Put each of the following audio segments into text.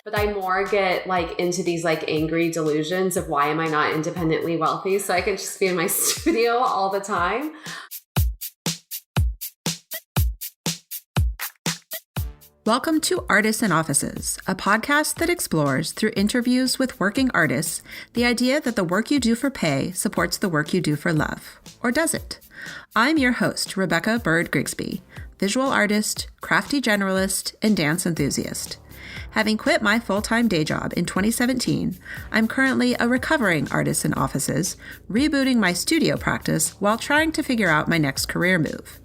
But I more get like into these like angry delusions of why am I not independently wealthy? So I can just be in my studio all the time. Welcome to Artists in Offices, a podcast that explores, through interviews with working artists, the idea that the work you do for pay supports the work you do for love. Or does it? I'm your host, Rebecca Bird Grigsby, visual artist, crafty generalist, and dance enthusiast. Having quit my full-time day job in 2017, I'm currently a recovering artist in offices, rebooting my studio practice while trying to figure out my next career move.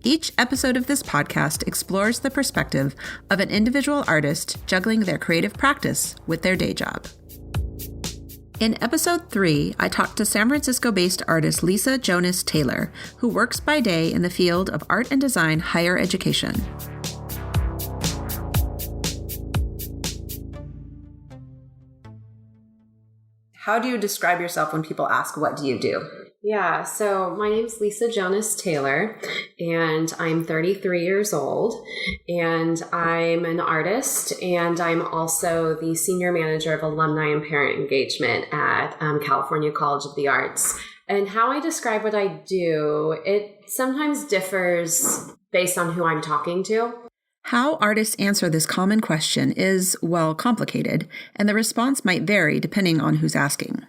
Each episode of this podcast explores the perspective of an individual artist juggling their creative practice with their day job. In episode 3, I talked to San Francisco-based artist Lisa Jonas Taylor, who works by day in the field of art and design higher education. How do you describe yourself when people ask, what do you do? Yeah, so my name's Lisa Jonas Taylor, and I'm 33 years old, and I'm an artist, and I'm also the senior manager of alumni and parent engagement at California College of the Arts. And how I describe what I do, it sometimes differs based on who I'm talking to. How artists answer this common question is, well, complicated, and the response might vary depending on who's asking.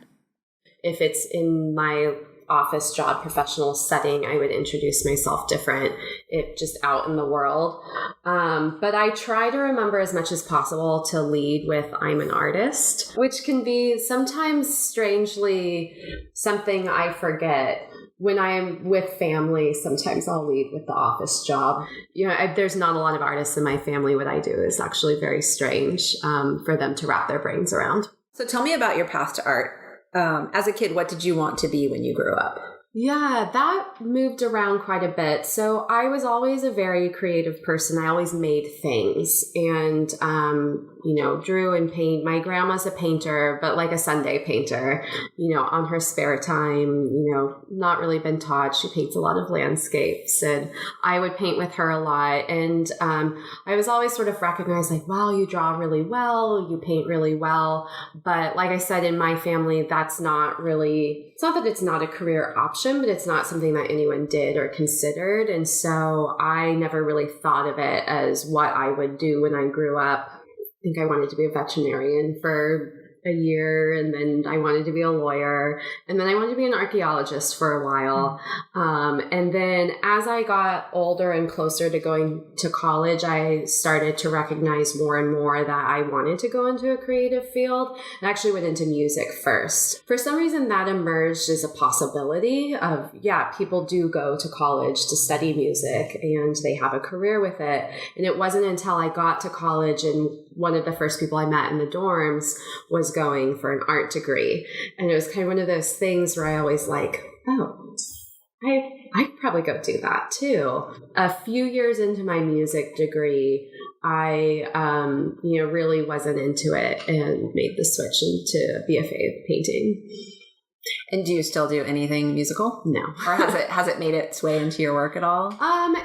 If it's in my office job professional setting, I would introduce myself different if just out in the world. But I try to remember as much as possible to lead with I'm an artist, which can be sometimes strangely something I forget. When I'm with family, sometimes I'll lead with the office job. You know, there's not a lot of artists in my family. What I do is actually very strange for them to wrap their brains around. So tell me about your path to art. As a kid, what did you want to be when you grew up? Yeah, that moved around quite a bit. So I was always a very creative person. I always made things and, drew and paint. My grandma's a painter, but like a Sunday painter, on her spare time, not really been taught. She paints a lot of landscapes and I would paint with her a lot. And I was always sort of recognized like, wow, you draw really well, you paint really well. But like I said, in my family, that's not really, it's not that it's not a career option, but it's not something that anyone did or considered. And so I never really thought of it as what I would do when I grew up. I think I wanted to be a veterinarian for a year, and then I wanted to be a lawyer, and then I wanted to be an archaeologist for a while. And then as I got older and closer to going to college, I started to recognize more and more that I wanted to go into a creative field. I actually went into music first. For some reason, that emerged as a possibility of, people do go to college to study music and they have a career with it. And it wasn't until I got to college and one of the first people I met in the dorms was going for an art degree. And it was kind of one of those things where I always like, oh, I could probably go do that too. A few years into my music degree, I, really wasn't into it and made the switch into BFA painting. And do you still do anything musical? No. Or has it made its way into your work at all?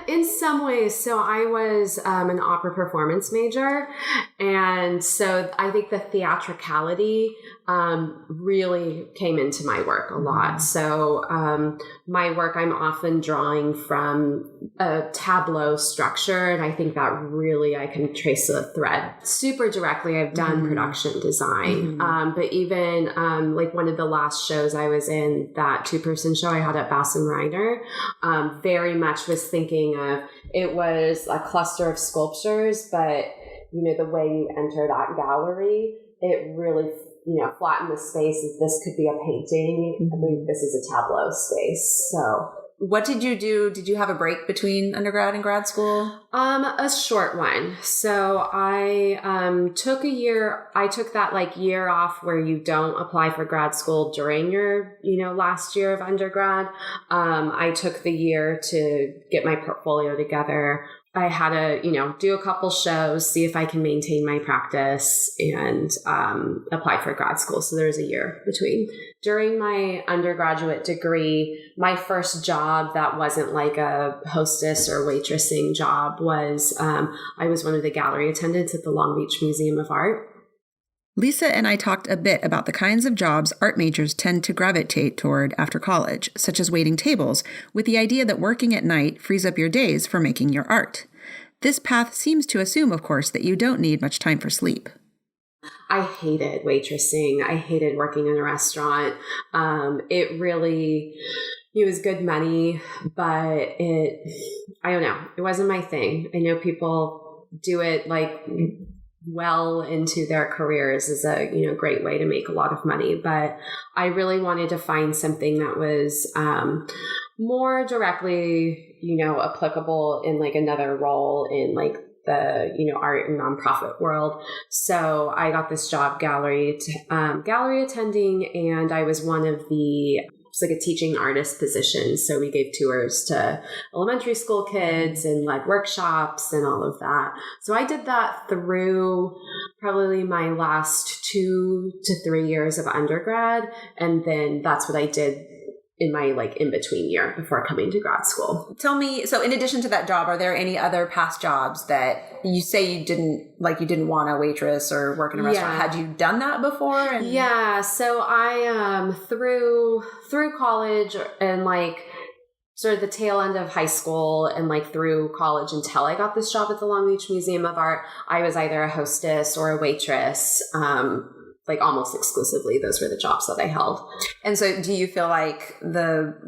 In some ways. So I was an opera performance major. And so I think the theatricality really came into my work a lot. So my work, I'm often drawing from a tableau structure. And I think that really I can trace a thread super directly. I've done production design. But even like one of the last shows I was in, that 2-person show I had at Bass and Reiner, very much was thinking of, it was a cluster of sculptures, but the way you enter that gallery, it really flattened the space as this could be a painting. I believe this is a tableau space. So what did you do? Did you have a break between undergrad and grad school? A short one. So I took a year. I took that year off where you don't apply for grad school during your, last year of undergrad. I took the year to get my portfolio together. I had to, do a couple shows, see if I can maintain my practice and apply for grad school. So there was a year between. During my undergraduate degree, my first job that wasn't like a hostess or waitressing job was I was one of the gallery attendants at the Long Beach Museum of Art. Lisa and I talked a bit about the kinds of jobs art majors tend to gravitate toward after college, such as waiting tables, with the idea that working at night frees up your days for making your art. This path seems to assume, of course, that you don't need much time for sleep. I hated waitressing. I hated working in a restaurant. It was good money, but I don't know. It wasn't my thing. I know people do it like well into their careers is a, great way to make a lot of money. But I really wanted to find something that was, more directly, applicable in like another role in like the, art and nonprofit world. So I got this job gallery attending, and I was one of it's like a teaching artist position. So we gave tours to elementary school kids and led workshops and all of that. So I did that through probably my last 2 to 3 years of undergrad. And then that's what I did in my in-between year before coming to grad school. Tell me, so in addition to that job, are there any other past jobs that you say you didn't want to waitress or work in a restaurant? Yeah. Had you done that before? Yeah. So I, through college and sort of the tail end of high school and through college until I got this job at the Long Beach Museum of Art, I was either a hostess or a waitress. Almost exclusively, those were the jobs that I held. And so do you feel like the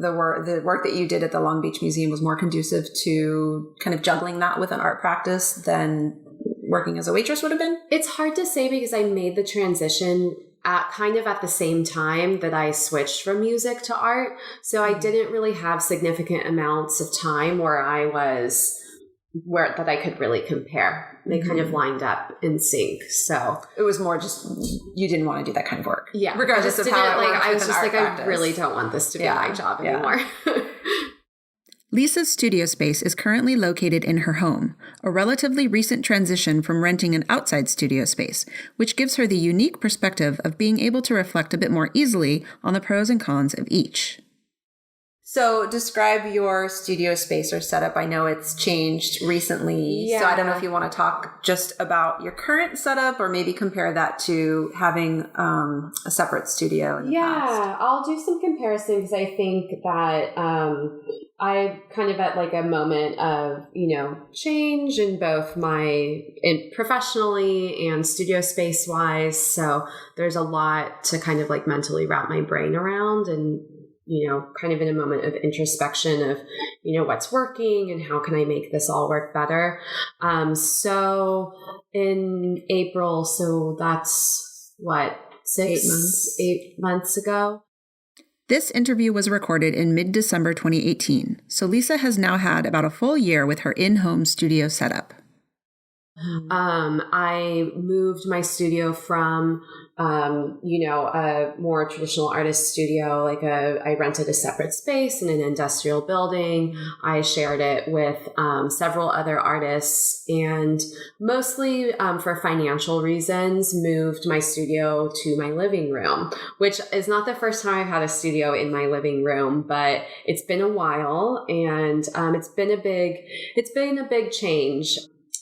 work that you did at the Long Beach Museum was more conducive to kind of juggling that with an art practice than working as a waitress would have been? It's hard to say because I made the transition at the same time that I switched from music to art. So I didn't really have significant amounts of time where that I could really compare. They kind of lined up in sync. So it was more just, you didn't want to do that kind of work. Yeah. Regardless of how it works. I was just I really don't want this to be my job anymore. Lisa's studio space is currently located in her home, a relatively recent transition from renting an outside studio space, which gives her the unique perspective of being able to reflect a bit more easily on the pros and cons of each. So describe your studio space or setup. I know it's changed recently. Yeah. So I don't know if you want to talk just about your current setup or maybe compare that to having a separate studio in the past. Yeah, I'll do some comparison because I think that I kind of at a moment of, change in both professionally and studio space wise. So there's a lot to kind of mentally wrap my brain around and kind of in a moment of introspection of, what's working and how can I make this all work better. So in April, so that's 8 months ago. This interview was recorded in mid-December 2018. So Lisa has now had about a full year with her in-home studio setup. I moved my studio from, a more traditional artist studio. I rented a separate space in an industrial building. I shared it with several other artists and mostly for financial reasons moved my studio to my living room, which is not the first time I've had a studio in my living room, but it's been a while and it's been a big change.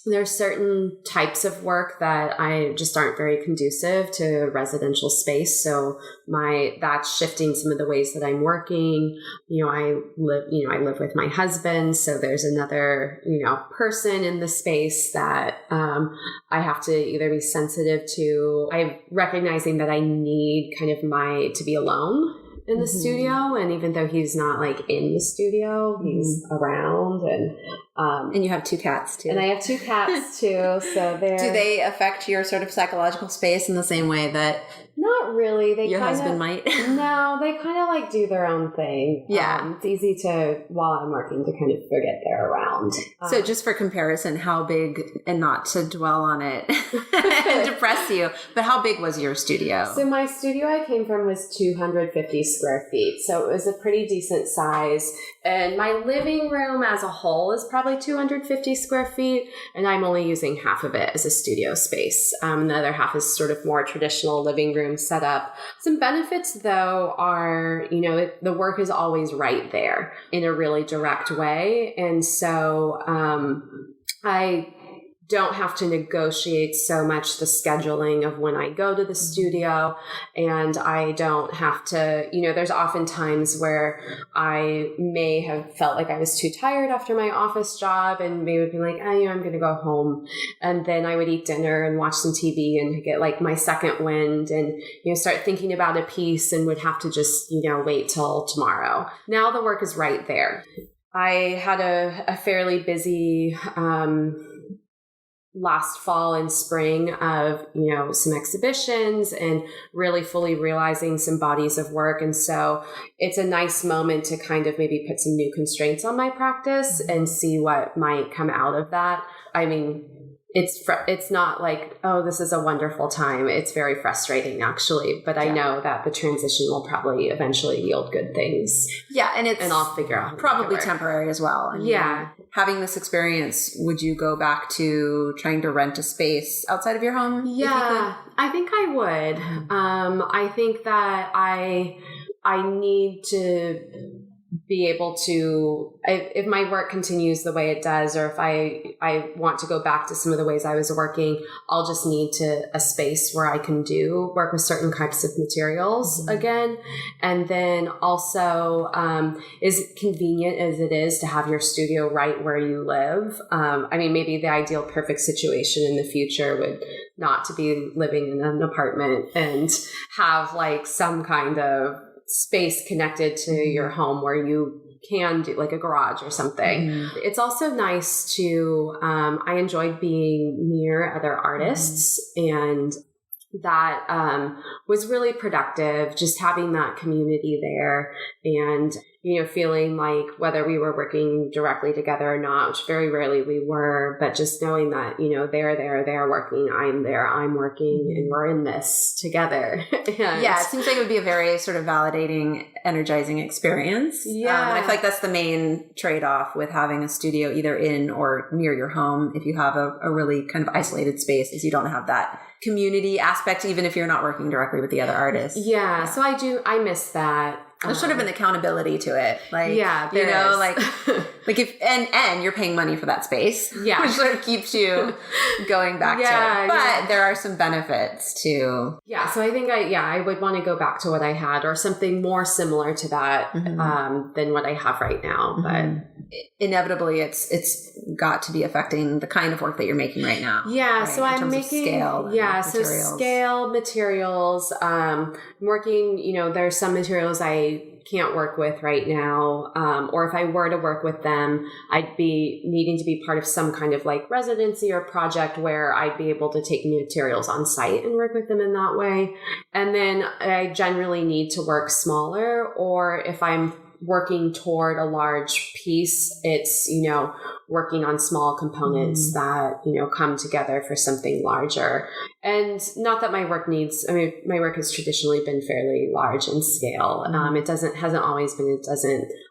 There's certain types of work that I just aren't very conducive to residential space. So that's shifting some of the ways that I'm working. I live with my husband. So there's another, person in the space that I have to either be sensitive to. I'm recognizing that I need kind of to be alone in the studio. And even though he's not in the studio, he's around and you have 2 cats too. And I have 2 cats too. So do they affect your sort of psychological space in the same way that not really? Your husband might? No, they kind of do their own thing. Yeah. It's easy to, while I'm working, to kind of forget they're around. So just for comparison, how big, and not to dwell on it and depress you, but how big was your studio? So my studio I came from was 250 square feet. So it was a pretty decent size. And my living room as a whole is probably 250 square feet. And I'm only using half of it as a studio space. The other half is sort of more traditional living room setup. Some benefits, though, are, the work is always right there in a really direct way. And so I don't have to negotiate so much the scheduling of when I go to the studio, and I don't have to, there's often times where I may have felt like I was too tired after my office job and maybe would be like, I'm going to go home. And then I would eat dinner and watch some TV and get like my second wind and, start thinking about a piece and would have to just, wait till tomorrow. Now the work is right there. I had a fairly busy, last fall and spring of, some exhibitions and really fully realizing some bodies of work. And so it's a nice moment to kind of maybe put some new constraints on my practice and see what might come out of that. I mean, it's not like, oh, this is a wonderful time. It's very frustrating, actually. But I know that the transition will probably eventually yield good things. Yeah, and I'll figure out how probably temporary as well. I mean, having this experience, would you go back to trying to rent a space outside of your home? Yeah, I think I would. I think that I need to be able to, if my work continues the way it does, or if I want to go back to some of the ways I was working, I'll just need a space where I can work with certain types of materials again. And then also, as convenient as it is to have your studio right where you live. Maybe the ideal perfect situation in the future would not to be living in an apartment and have like some kind of space connected to your home where you can do like a garage or something. It's also nice to, I enjoyed being near other artists and that was really productive, just having that community there and, feeling like whether we were working directly together or not, which very rarely we were, but just knowing that, they're working, I'm there, I'm working, and we're in this together. Yeah, it seems like it would be a very sort of validating, energizing experience. Yeah. And I feel like that's the main trade-off with having a studio either in or near your home. If you have a really kind of isolated space, is you don't have that community aspect, even if you're not working directly with the other artists. Yeah. So I miss that. There's sort of an accountability to it. Like, like if, and you're paying money for that space, which sort of keeps you going back to it. But there are some benefits to. Yeah. So I think I would want to go back to what I had or something more similar to that, than what I have right now. But inevitably it's got to be affecting the kind of work that you're making right now. Yeah. Right? So I'm making scale. So scale, materials, working, there's some materials I can't work with right now. Or if I were to work with them, I'd be needing to be part of some kind of like residency or project where I'd be able to take materials on site and work with them in that way. And then I generally need to work smaller, or if I'm working toward a large piece, it's, working on small components that, come together for something larger. And not that my work my work has traditionally been fairly large in scale. Hasn't always been,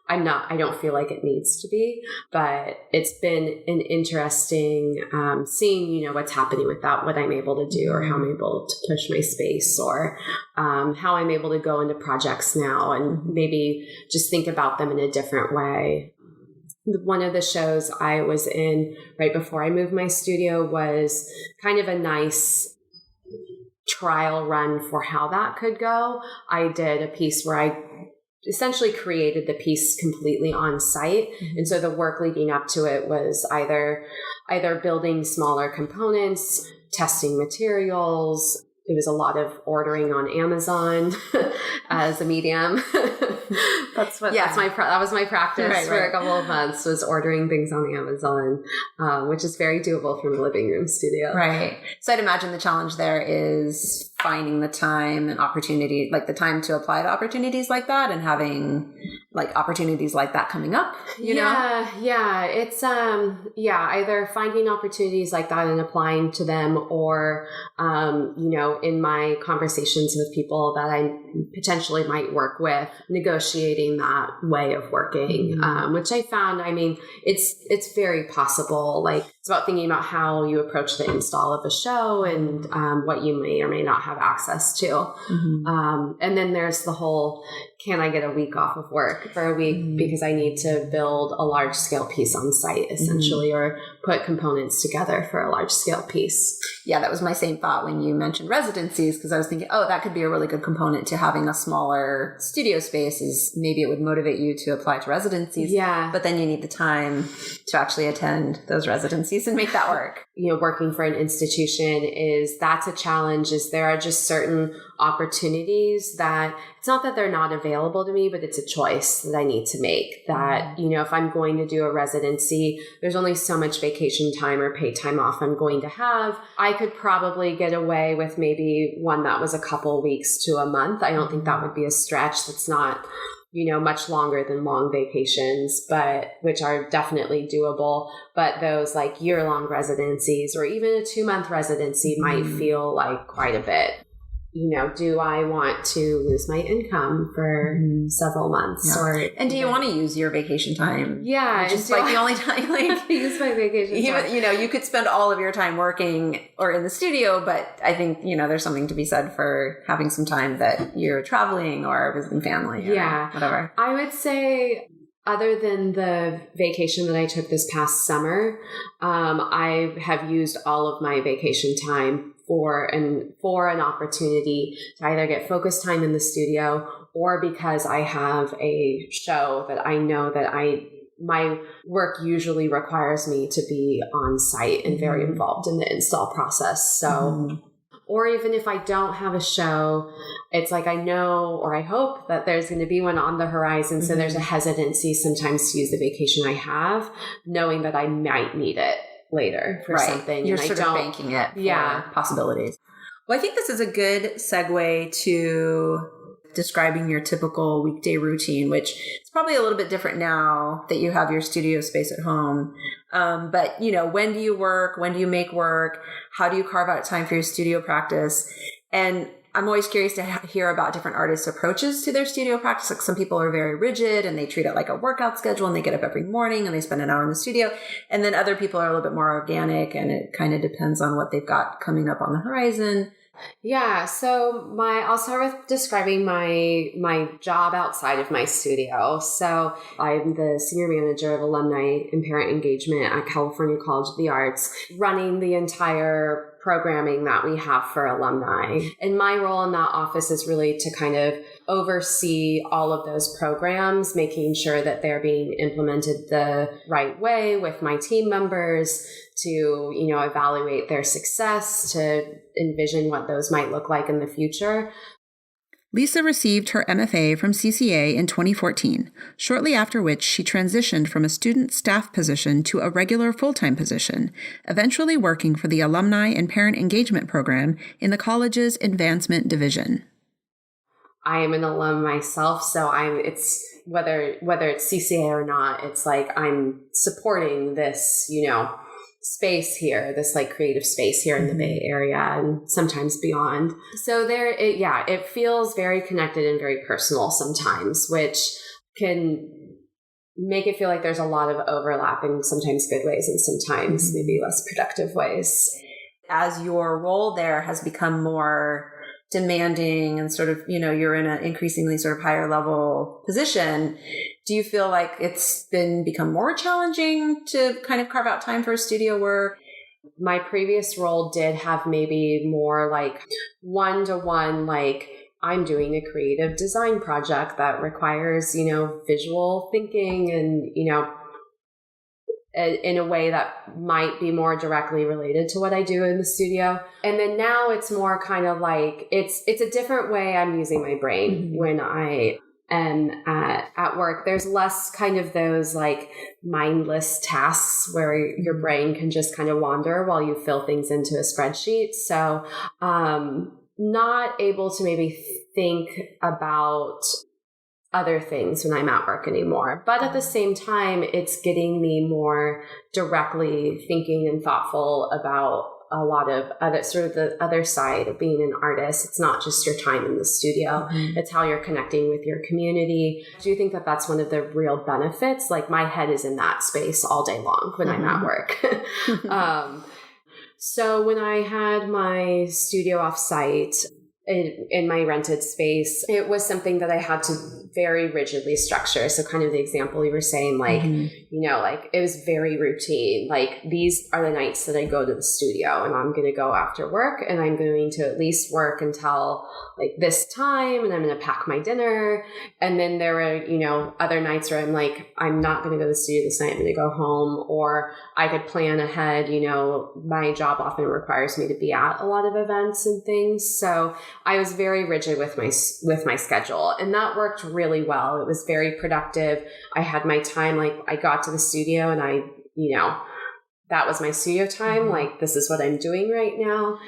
I don't feel like it needs to be, but it's been an interesting, seeing, what's happening with that, what I'm able to do or how I'm able to push my space or, how I'm able to go into projects now and maybe just think about them in a different way. One of the shows I was in right before I moved my studio was kind of a nice trial run for how that could go. I did a piece where I essentially created the piece completely on site. And so the work leading up to it was either building smaller components, testing materials. It was a lot of ordering on Amazon as a medium. That was my practice for a couple of months, was ordering things on Amazon, which is very doable from a living room studio. Right. So I'd imagine the challenge there is finding the time and opportunity, like the time to apply to opportunities like that and having like opportunities like that coming up, you know? Yeah. It's, either finding opportunities like that and applying to them or, in my conversations with people that I potentially might work with, negotiating that way of working, which I found, it's very possible. Like it's about thinking about how you approach the install of a show and what you may or may not have access to. And then there's the whole, can I get a week off of work for a week because I need to build a large scale piece on site essentially, or put components together for a large scale piece. Yeah, that was my same thought when you mentioned residencies, because I was thinking, oh, that could be a really good component to having a smaller studio space, is maybe it would motivate you to apply to residencies. Yeah. But then you need the time to actually attend those residencies and make that work. Working for an institution that's a challenge. There are just certain opportunities that it's not that they're not available to me, but it's a choice that I need to make. That, if I'm going to do a residency, there's only so much vacation time or paid time off I'm going to have. I could probably get away with maybe one that was a couple weeks to a month. I don't think that would be a stretch. That's not much longer than long vacations, but which are definitely doable. But those like year-long residencies or even a 2-month residency might feel like quite a bit. Do I want to lose my income for several months? Yeah. And do you want to use your vacation time? Yeah. Just like the only time, like use my vacation time. You could spend all of your time working or in the studio, but I think, there's something to be said for having some time that you're traveling or visiting family or whatever. I would say, other than the vacation that I took this past summer, I have used all of my vacation time for an opportunity to either get focus time in the studio, or because I have a show that I know that my work usually requires me to be on site and very involved in the install process. So, or even if I don't have a show, it's like I know or I hope that there's going to be one on the horizon. So there's a hesitancy sometimes to use the vacation I have, knowing that I might need it later for something. You're sort of banking it for possibilities. Well, I think this is a good segue to describing your typical weekday routine, which is probably a little bit different now that you have your studio space at home. But, when do you work? When do you make work? How do you carve out time for your studio practice? And I'm always curious to hear about different artists' approaches to their studio practice. Like some people are very rigid and they treat it like a workout schedule and they get up every morning and they spend an hour in the studio. And then other people are a little bit more organic, and it kind of depends on what they've got coming up on the horizon. Yeah. So I'll start with describing my job outside of my studio. So I'm the senior manager of alumni and parent engagement at California College of the Arts, running the entire programming that we have for alumni. And my role in that office is really to kind of oversee all of those programs, making sure that they're being implemented the right way with my team members, to, evaluate their success, to envision what those might look like in the future. Lisa received her MFA from CCA in 2014, shortly after which she transitioned from a student staff position to a regular full-time position, eventually working for the Alumni and Parent Engagement Program in the college's Advancement Division. I am an alum myself, so it's whether it's CCA or not, it's like I'm supporting this, space here, this like creative space here in the Bay Area and sometimes beyond. So it feels very connected and very personal sometimes, which can make it feel like there's a lot of overlap in sometimes good ways and sometimes maybe less productive ways. As your role there has become more demanding and sort of, you're in an increasingly sort of higher level position, do you feel like it's become more challenging to kind of carve out time for studio work? My previous role did have maybe more like one-to-one, like I'm doing a creative design project that requires, visual thinking and, in a way that might be more directly related to what I do in the studio. And then now it's more kind of like, it's a different way I'm using my brain when I am at work. There's less kind of those like mindless tasks where your brain can just kind of wander while you fill things into a spreadsheet. So, not able to maybe think about other things when I'm at work anymore. But at the same time, it's getting me more directly thinking and thoughtful about a lot of other sort of the other side of being an artist. It's not just your time in the studio. It's how you're connecting with your community. I do think that that's one of the real benefits. Like my head is in that space all day long when I'm at work. So when I had my studio offsite in my rented space, it was something that I had to very rigidly structure. So kind of the example you were saying, like, you know, like it was very routine. Like these are the nights that I go to the studio and I'm going to go after work and I'm going to at least work until like this time and I'm going to pack my dinner. And then there were, you know, other nights where I'm like, I'm not going to go to the studio this night. I'm going to go home, or I could plan ahead. You know, my job often requires me to be at a lot of events and things. So I was very rigid with my schedule, and that worked really well. It was very productive. I had my time, like I got to the studio and I, you know, that was my studio time. Like this is what I'm doing right now.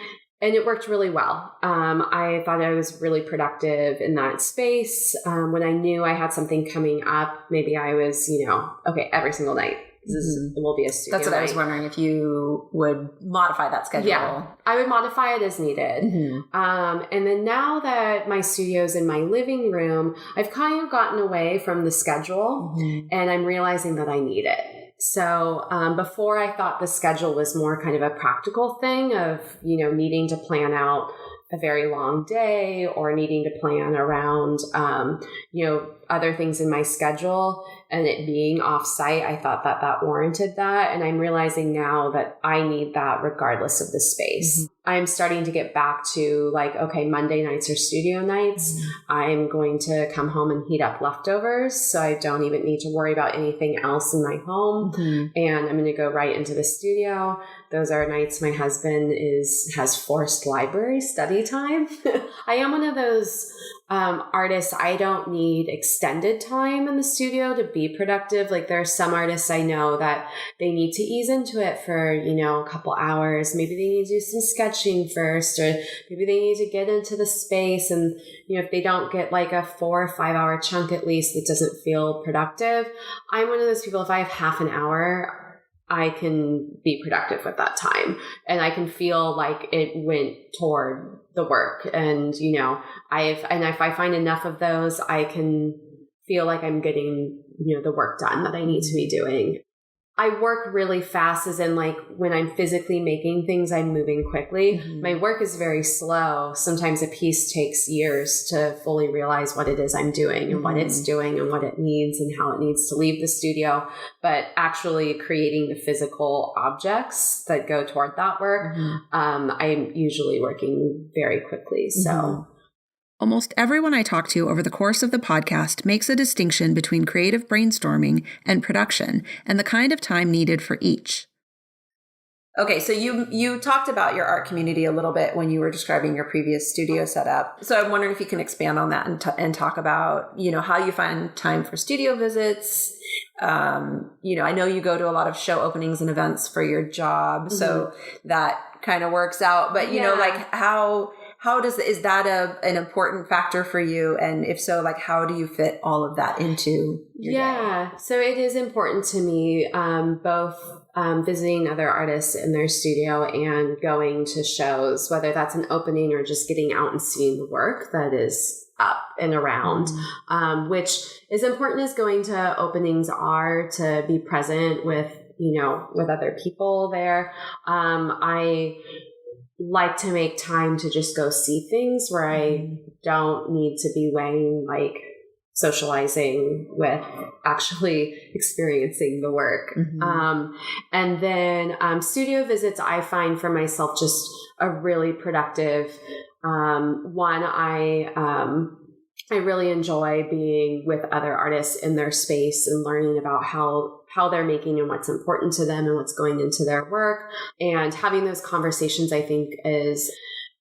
And it worked really well. I thought I was really productive in that space. When I knew I had something coming up, maybe I was, you know, okay, every single night. It will be a studio That's what night. I was wondering, if you would modify that schedule. Yeah, I would modify it as needed. And then now that my studio's in my living room, I've kind of gotten away from the schedule and I'm realizing that I need it. So before I thought the schedule was more kind of a practical thing of, you know, needing to plan out a very long day or needing to plan around, you know, other things in my schedule and it being off site. I thought that that warranted that. And I'm realizing now that I need that regardless of the space. I'm starting to get back to like, okay, Monday nights are studio nights. I'm going to come home and heat up leftovers. So I don't even need to worry about anything else in my home. And I'm going to go right into the studio. Those are nights my husband has forced library study time. I am one of those artists. I don't need extended time in the studio to be productive. Like there are some artists I know that they need to ease into it for, you know, a couple hours. Maybe they need to do some sketching first, or maybe they need to get into the space. And, you know, if they don't get like a 4 or 5 hour chunk, at least it doesn't feel productive. I'm one of those people, if I have half an hour, I can be productive with that time and I can feel like it went toward the work. And, you know, if I find enough of those, I can feel like I'm getting, you know, the work done that I need to be doing. I work really fast, as in like when I'm physically making things, I'm moving quickly. My work is very slow. Sometimes a piece takes years to fully realize what it is I'm doing and what it's doing and what it needs and how it needs to leave the studio. But actually creating the physical objects that go toward that work, I'm usually working very quickly. So. Almost everyone I talk to over the course of the podcast makes a distinction between creative brainstorming and production and the kind of time needed for each. Okay, so you talked about your art community a little bit when you were describing your previous studio setup. So I'm wondering if you can expand on that and talk about, you know, how you find time for studio visits. You know, I know you go to a lot of show openings and events for your job, so that kind of works out. But, you know, like is that an important factor for you? And if so, like, how do you fit all of that into your day? So it is important to me, both visiting other artists in their studio and going to shows, whether that's an opening or just getting out and seeing the work that is up and around, which is important as going to openings are, to be present with, you know, with other people there. I like to make time to just go see things where I don't need to be weighing like socializing with actually experiencing the work. And then studio visits, I find for myself just a really productive one. I really enjoy being with other artists in their space and learning about how they're making and what's important to them and what's going into their work. And having those conversations, I think, is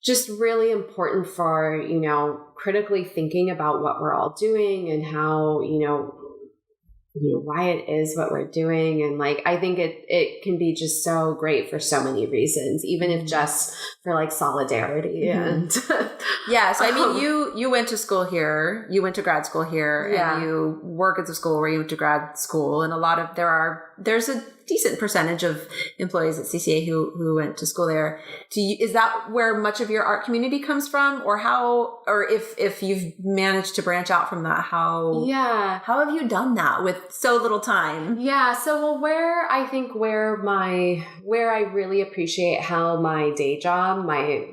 just really important for, you know, critically thinking about what we're all doing and how, you know, why it is what we're doing. And like, I think it can be just so great for so many reasons, even if just for like solidarity. And yeah. So I mean, you went to school here, you went to grad school here, and you work at the school where you went to grad school. And a lot of, there's a decent percentage of employees at CCA who went to school there. Is that where much of your art community comes from, or if you've managed to branch out from that, how have you done that with so little time? Yeah. So, where I really appreciate how my day job, my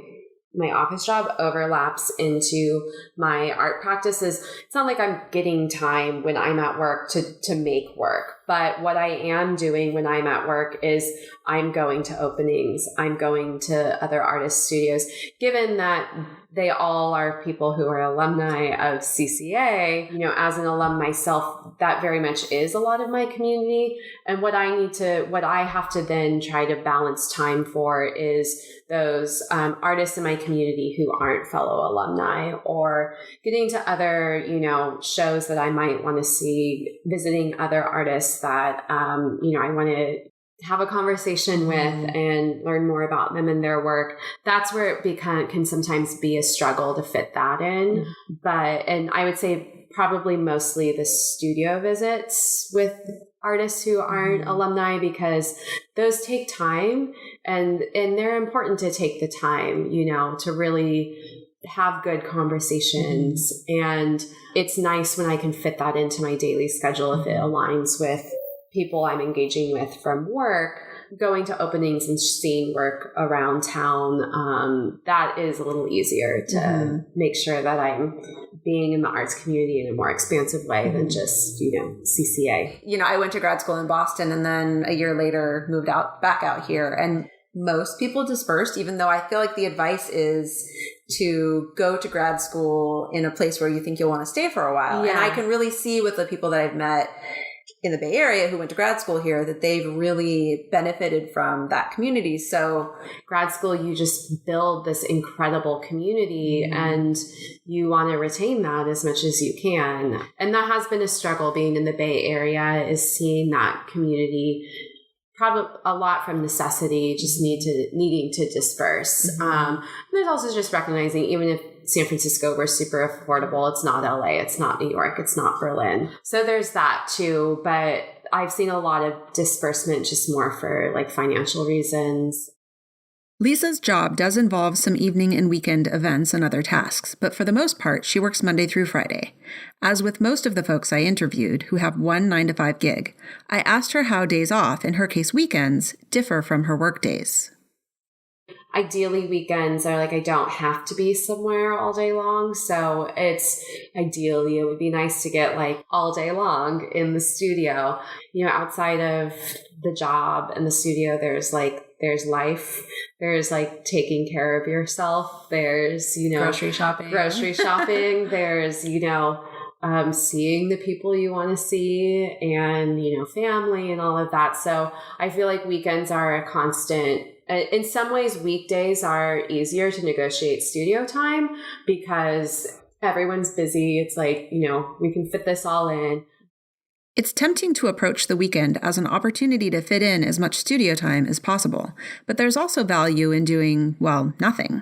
office job overlaps into my art practices. It's not like I'm getting time when I'm at work to make work, but what I am doing when I'm at work is I'm going to openings. I'm going to other artist studios, given that they all are people who are alumni of CCA. As an alum myself, that very much is a lot of my community. And what I have to then try to balance time for is those artists in my community who aren't fellow alumni, or getting to other, shows that I might want to see, visiting other artists that, I want to have a conversation with and learn more about them and their work. That's where it can sometimes be a struggle to fit that in. And I would say probably mostly the studio visits with artists who aren't alumni, because those take time, and they're important to take the time, to really have good conversations. And it's nice when I can fit that into my daily schedule if it aligns with people I'm engaging with from work, going to openings and seeing work around town. That is a little easier to make sure that I'm being in the arts community in a more expansive way than just, CCA. I went to grad school in Boston and then a year later moved back out here. And most people dispersed, even though I feel like the advice is to go to grad school in a place where you think you'll want to stay for a while. Yeah. And I can really see with the people that I've met in the Bay Area who went to grad school here that they've really benefited from that community. So grad school, you just build this incredible community and you want to retain that as much as you can. And that has been a struggle being in the Bay Area, is seeing that community probably a lot from necessity, just needing to disperse. There's also just recognizing, even if San Francisco were super affordable, it's not LA, it's not New York, it's not Berlin. So there's that too. But I've seen a lot of disbursement just more for like financial reasons. Lisa's job does involve some evening and weekend events and other tasks, but for the most part, she works Monday through Friday. As with most of the folks I interviewed who have one 9-to-5 gig, I asked her how days off, in her case weekends, differ from her work days. Ideally, weekends are like, I don't have to be somewhere all day long. So it would be nice to get like all day long in the studio. Outside of the job and the studio, there's life. There's like taking care of yourself. There's, grocery shopping. There's, seeing the people you want to see and, family and all of that. So I feel like weekends are a constant. In some ways, weekdays are easier to negotiate studio time because everyone's busy. It's like, we can fit this all in. It's tempting to approach the weekend as an opportunity to fit in as much studio time as possible, but there's also value in doing, nothing.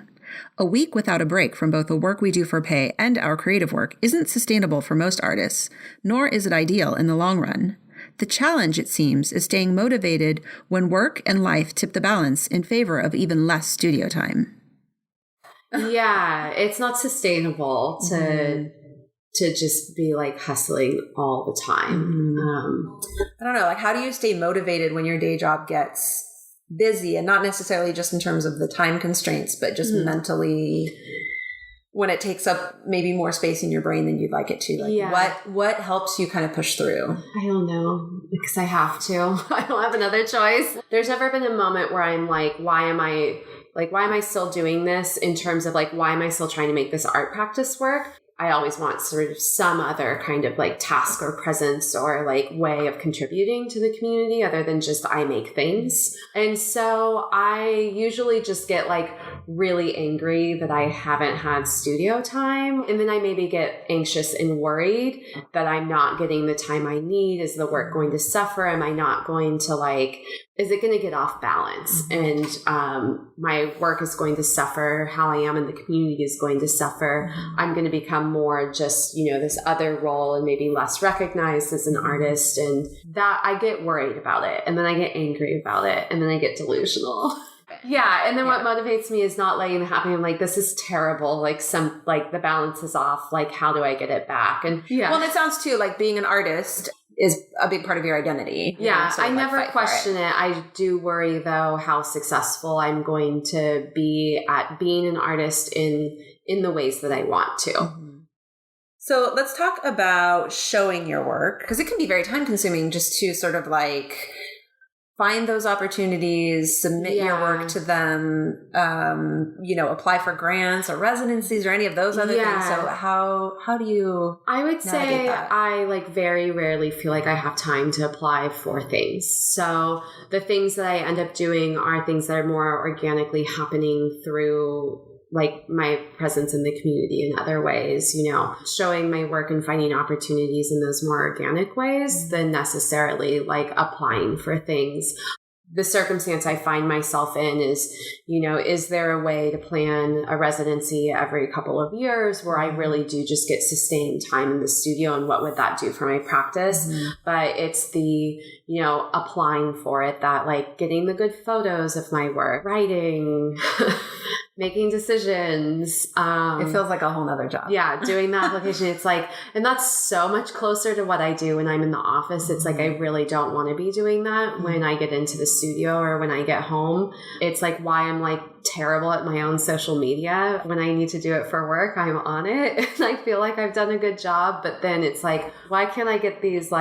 A week without a break from both the work we do for pay and our creative work isn't sustainable for most artists, nor is it ideal in the long run. The challenge, it seems, is staying motivated when work and life tip the balance in favor of even less studio time. Yeah, it's not sustainable to just be like hustling all the time. I don't know, like how do you stay motivated when your day job gets busy, and not necessarily just in terms of the time constraints, but just mentally when it takes up maybe more space in your brain than you'd like it to? Like what helps you kind of push through? I don't know, because I have to. I don't have another choice. There's never been a moment where I'm like, why am I still doing this, in terms of like, why am I still trying to make this art practice work? I always want sort of some other kind of like task or presence or like way of contributing to the community other than just I make things. And so I usually just get like really angry that I haven't had studio time. And then I maybe get anxious and worried that I'm not getting the time I need. Is the work going to suffer? Am I not going to is it going to get off balance? And my work is going to suffer. How I am in the community is going to suffer. I'm going to become more just, this other role and maybe less recognized as an artist. And that I get worried about it. And then I get angry about it. And then I get delusional. Yeah. And then what motivates me is not letting it happen. I'm like, this is terrible. The balance is off. How do I get it back? And Well, and it sounds too like being an artist is a big part of your identity. Yeah. I never question it. I do worry though how successful I'm going to be at being an artist in the ways that I want to. So let's talk about showing your work, because it can be very time consuming just to sort of find those opportunities, submit your work to them, apply for grants or residencies or any of those other things. So how do you I would say that? I very rarely feel like I have time to apply for things. So the things that I end up doing are things that are more organically happening through my presence in the community in other ways, showing my work and finding opportunities in those more organic ways than necessarily applying for things. The circumstance I find myself in is, is there a way to plan a residency every couple of years where I really do just get sustained time in the studio, and what would that do for my practice? But it's the, applying for it, that getting the good photos of my work, writing, making decisions. It feels like a whole nother job. Yeah, doing the application. It's and that's so much closer to what I do when I'm in the office. It's I really don't want to be doing that when I get into the studio or when I get home. It's why I'm terrible at my own social media. When I need to do it for work, I'm on it and I feel like I've done a good job. But then it's why can't I get these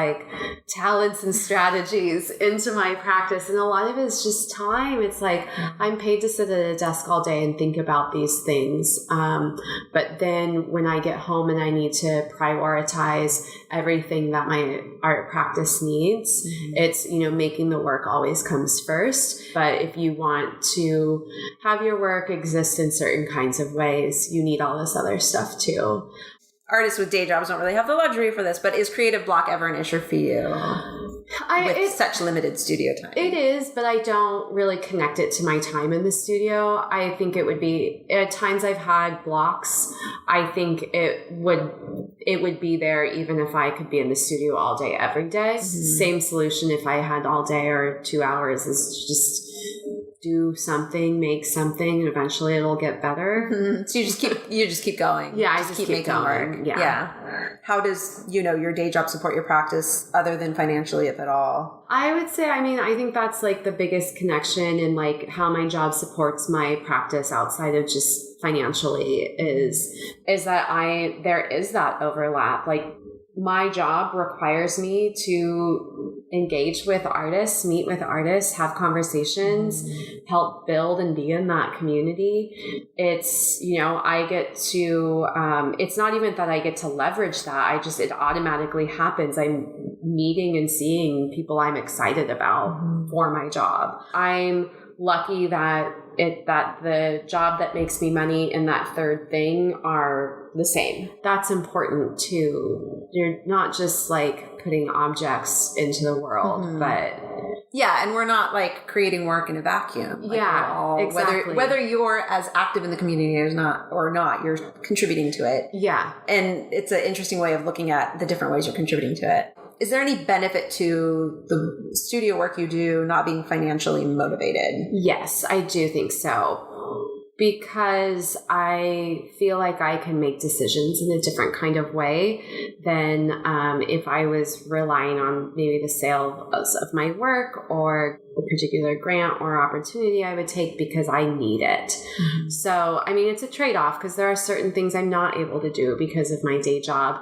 talents and strategies into my practice? And a lot of it is just time. It's I'm paid to sit at a desk all day and think about these things. But then when I get home and I need to prioritize everything that my art practice needs, it's, making the work always comes first. But if you want to have your work exist in certain kinds of ways, you need all this other stuff too. Artists with day jobs don't really have the luxury for this, but is creative block ever an issue for you with such limited studio time? It is, but I don't really connect it to my time in the studio. I think it would be, at times I've had blocks, I think it would be there even if I could be in the studio all day, every day. Same solution if I had all day or 2 hours is just do something, make something, and eventually it'll get better. So you just keep going. Yeah, I just keep making going. Work. Yeah. How does, your day job support your practice other than financially, if at all? I would say, I think that's the biggest connection in how my job supports my practice outside of just financially is that there is that overlap. My job requires me to engage with artists, meet with artists, have conversations, help build and be in that community. It's, I get to, it's not even that I get to leverage that. it automatically happens. I'm meeting and seeing people I'm excited about for my job. I'm lucky that the job that makes me money and that third thing are the same. That's important too. You're not just putting objects into the world, but yeah, and we're not creating work in a vacuum. Exactly. Whether you're as active in the community or not, you're contributing to it. Yeah, and it's an interesting way of looking at the different ways you're contributing to it. Is there any benefit to the studio work you do not being financially motivated? Yes, I do think so. Because I feel like I can make decisions in a different kind of way than if I was relying on maybe the sale of my work or the particular grant or opportunity I would take because I need it. So, it's a trade-off because there are certain things I'm not able to do because of my day job.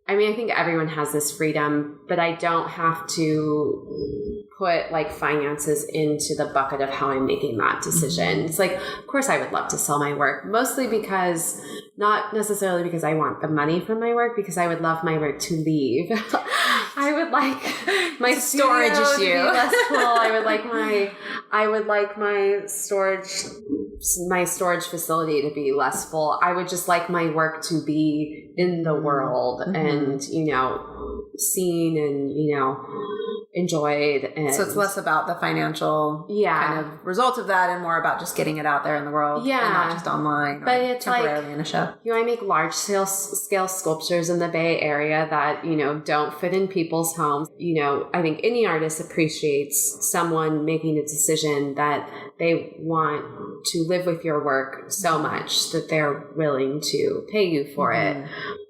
I think everyone has this freedom, but I don't have to put like finances into the bucket of how I'm making that decision. It's like, of course I would love to sell my work, mostly because, not necessarily because I want the money from my work, because I would love my work to leave. I would like my storage issue to be less full. I would like my storage facility to be less full. I would just like my work to be in the world and, seen and, enjoyed. And so it's less about the financial kind of result of that and more about just getting it out there in the world and not just online but or it's temporarily like, in a show. I make large scale sculptures in the Bay Area that, don't fit in people's homes. I think any artist appreciates someone making a decision that they want to live with your work so much that they're willing to pay you for it.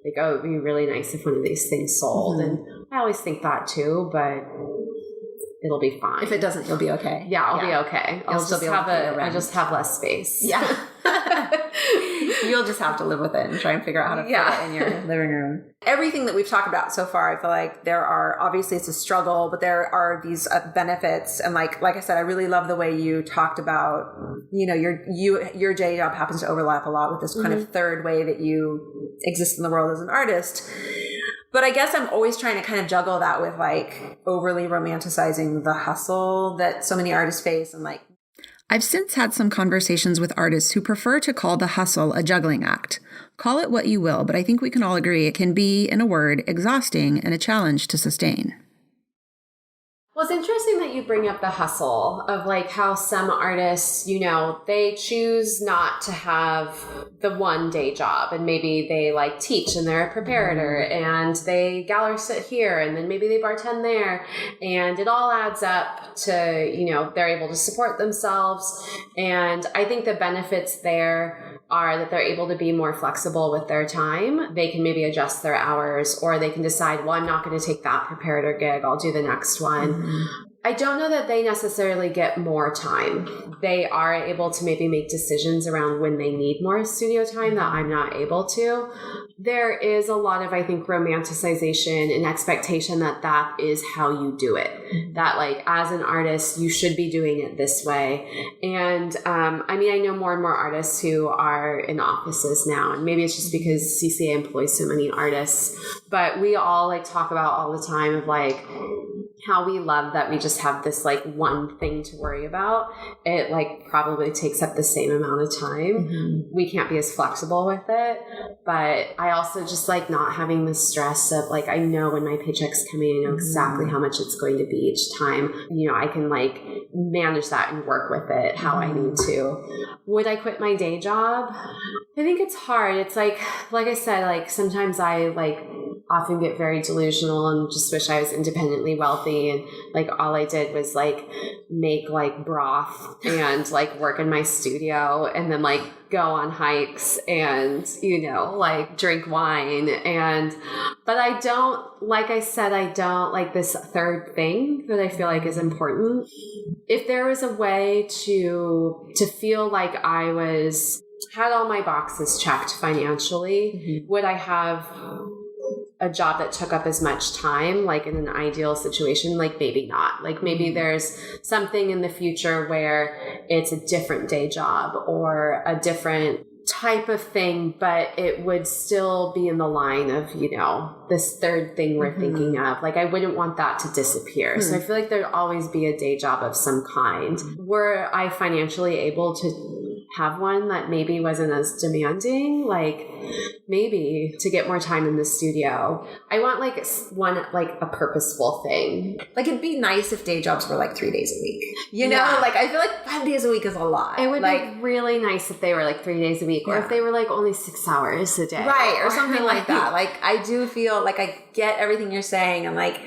Like, oh, it'd be really nice if one of these things sold. And I always think that too, but it'll be fine. If it doesn't, you'll be okay. Yeah, I'll be okay. I'll just have less space. Yeah. You'll just have to live with it and try and figure out how to fit it in your living room. Everything that we've talked about so far, I feel like there are, obviously it's a struggle, but there are these benefits. And like I said, I really love the way you talked about, your day job happens to overlap a lot with this kind of third way that you exist in the world as an artist. But I guess I'm always trying to kind of juggle that with like overly romanticizing the hustle that so many artists face and like. I've since had some conversations with artists who prefer to call the hustle a juggling act. Call it what you will, but I think we can all agree it can be, in a word, exhausting and a challenge to sustain. Well, it's interesting that you bring up the hustle of like how some artists, they choose not to have the one day job and maybe they like teach and they're a preparator and they gallery sit here and then maybe they bartend there and it all adds up to, they're able to support themselves. And I think the benefits there are that they're able to be more flexible with their time. They can maybe adjust their hours or they can decide, well, I'm not going to take that preparator gig. I'll do the next one. I don't know that they necessarily get more time. They are able to maybe make decisions around when they need more studio time that I'm not able to. There is a lot of, I think, romanticization and expectation that that is how you do it. That like, as an artist, you should be doing it this way. And I know more and more artists who are in offices now, and maybe it's just because CCA employs so many artists, but we all like talk about all the time of like, how we love that we just have this like one thing to worry about. It like probably takes up the same amount of time. We can't be as flexible with it, but I also just like not having the stress of like, I know when my paycheck's coming, I know exactly how much it's going to be each time. I can like manage that and work with it how I need to. Would I quit my day job? I think it's hard. It's like I said, like sometimes I like often get very delusional and just wish I was independently wealthy and like all I did was like make like broth and like work in my studio and then like go on hikes and like drink wine but I don't, like I said, I don't like this third thing that I feel like is important. If there was a way to feel like I had all my boxes checked financially, would I have a job that took up as much time, like in an ideal situation? Like maybe not. Like maybe there's something in the future where it's a different day job or a different type of thing, but it would still be in the line of, this third thing we're thinking of. Like I wouldn't want that to disappear. So I feel like there'd always be a day job of some kind. Were I financially able to have one that maybe wasn't as demanding, like maybe to get more time in the studio. I want like a purposeful thing. Like it'd be nice if day jobs were like 3 days a week. Like I feel like 5 days a week is a lot. It would be really nice if they were like 3 days a week or if they were like only 6 hours a day. Right. Or something like that. Like I do feel like I get everything you're saying and like,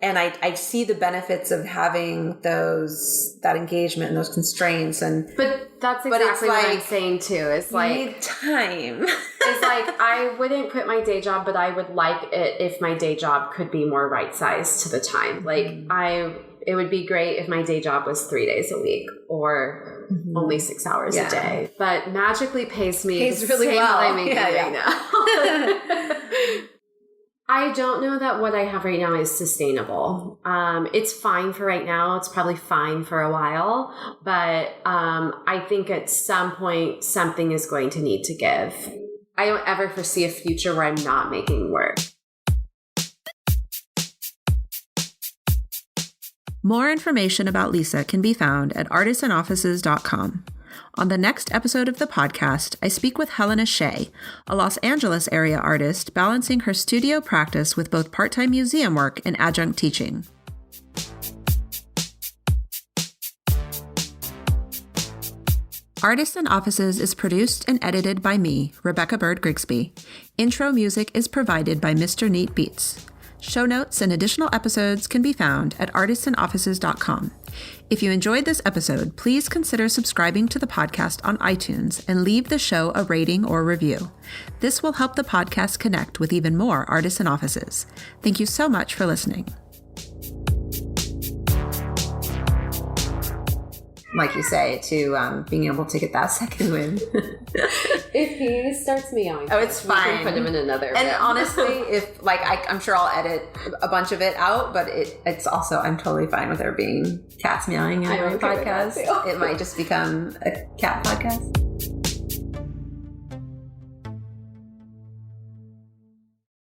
and I see the benefits of having that engagement and those constraints but that's exactly what I'm saying too. It's like you need time. It's like I wouldn't quit my day job, but I would like it if my day job could be more right sized to the time. Like it would be great if my day job was 3 days a week or only 6 hours a day, but magically pays me really well. I make doing now. I don't know that what I have right now is sustainable. It's fine for right now. It's probably fine for a while, but I think at some point something is going to need to give. I don't ever foresee a future where I'm not making work. More information about Lisa can be found at artisanoffices.com. On the next episode of the podcast, I speak with Helena Shea, a Los Angeles area artist balancing her studio practice with both part-time museum work and adjunct teaching. Artists and Offices is produced and edited by me, Rebecca Bird Grigsby. Intro music is provided by Mr. Neat Beats. Show notes and additional episodes can be found at artisanoffices.com. If you enjoyed this episode, please consider subscribing to the podcast on iTunes and leave the show a rating or review. This will help the podcast connect with even more artists and offices. Thank you so much for listening. Like you say, to being able to get that second win. If he starts meowing, it's fine. We can put him in another And room. honestly, if I'm sure I'll edit a bunch of it out, but it's also, I'm totally fine with there being cats meowing in my podcast. It might just become a cat podcast.